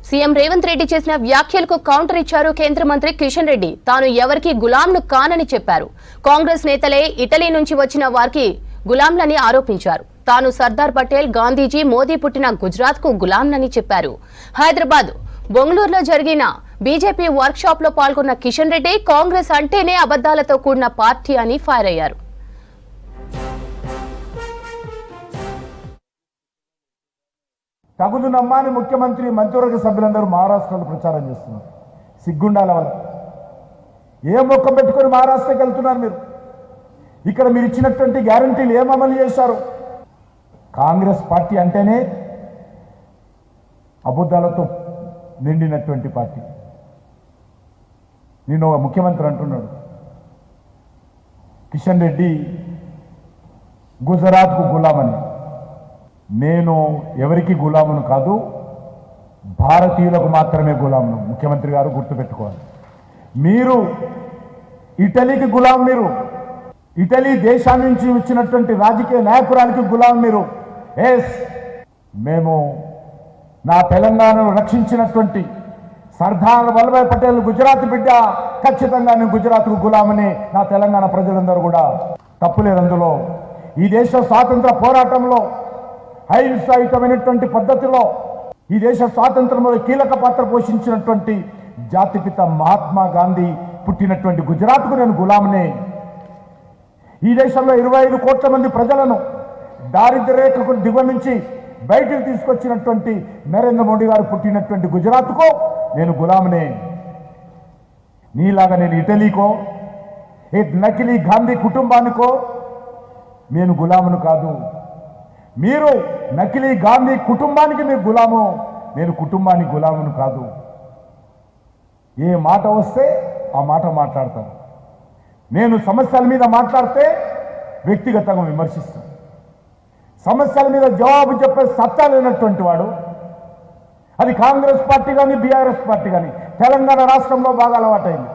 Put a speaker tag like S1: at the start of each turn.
S1: CM Revanth Reddy చేసిన వ్యాఖ్యలకు counter ఇచ్చారు కేంద్ర మంత్రి కిషన్ రెడ్డి. తాను ఎవరికి గులాంను కానని చెప్పారు. కాంగ్రెస్ నేతలే ఇటలీ నుంచి వచ్చిన వారికి గులాంలని ఆరోపించారు. తాను సర్దార్ పటేల్, గాంధీజీ, మోదీ పుట్టిన గుజరాత్ కు గులాంలని చెప్పారు. హైదరాబాద్, బెంగళూరులో జరిగిన బీజేపీ వర్క్ షాప్ లో పాల్గొన్న కిషన్ రెడ్డి కాంగ్రెస్ అంటేనే అబద్దాలతో కూడిన పార్టీ అని ఫైర్ అయ్యారు.
S2: తగుదు నమ్మాని ముఖ్యమంత్రి మంత్రివర్గ సభ్యులందరూ మహారాష్ట్రలో ప్రచారం చేస్తున్నారు. సిగ్గుండాల వల్ల ఏ మొక్క పెట్టుకొని మహారాష్ట్రకి వెళ్తున్నారు మీరు? ఇక్కడ మీరు ఇచ్చినటువంటి గ్యారంటీలు ఏం అమలు చేశారు? కాంగ్రెస్ పార్టీ అంటేనే అబద్ధాలతో నిండినటువంటి పార్టీ. నేను ఒక ముఖ్యమంత్రి అంటున్నాడు, కిషన్ రెడ్డి గుజరాత్కు గులామని. నేను ఎవరికి గులామును కాదు, భారతీయులకు మాత్రమే గులామును. ముఖ్యమంత్రి గారు గుర్తుపెట్టుకోవాలి. మీరు ఇటలీకి గులాం, మీరు ఇటలీ దేశాన్ని నుంచి వచ్చినటువంటి రాజకీయ నాయకురానికి గులాం మీరు. ఎస్, మేము నా తెలంగాణను రక్షించినటువంటి సర్దార్ వల్లభాయ్ పటేల్ గుజరాత్ బిడ్డ. ఖచ్చితంగా నేను గుజరాత్కు గులామని నా తెలంగాణ ప్రజలందరూ కూడా తప్పులేదు అందులో. ఈ దేశ స్వాతంత్ర పోరాటంలో అహింసాయుతమైనటువంటి పద్ధతిలో ఈ దేశ స్వాతంత్రంలో కీలక పాత్ర పోషించినటువంటి జాతిపిత మహాత్మా గాంధీ పుట్టినటువంటి గుజరాత్కు నేను గులాంనే. ఈ దేశంలో 25 కోట్ల మంది ప్రజలను దారిద్ర్య రేఖకు దిగువ నుంచి బయటకు తీసుకొచ్చినటువంటి నరేంద్ర మోడీ గారు పుట్టినటువంటి గుజరాత్కు నేను గులాంనే. నీలాగా నేను ఇటలీకో ఏ నకిలీ గాంధీ కుటుంబానికో నేను గులామును కాదు. మీరు నకిలీ గాంధీ కుటుంబానికి మీరు గులాము, నేను కుటుంబానికి గులామును కాదు. ఏ మాట వస్తే ఆ మాట మాట్లాడతాను. నేను సమస్యల మీద మాట్లాడితే వ్యక్తిగతంగా విమర్శిస్తాను. సమస్యల మీద జవాబు చెప్పే సత్తా లేనటువంటి వాడు, అది కాంగ్రెస్ పార్టీ కానీ బీఆర్ఎస్ పార్టీ కానీ తెలంగాణ రాష్ట్రంలో బాగా అలవాటైంది.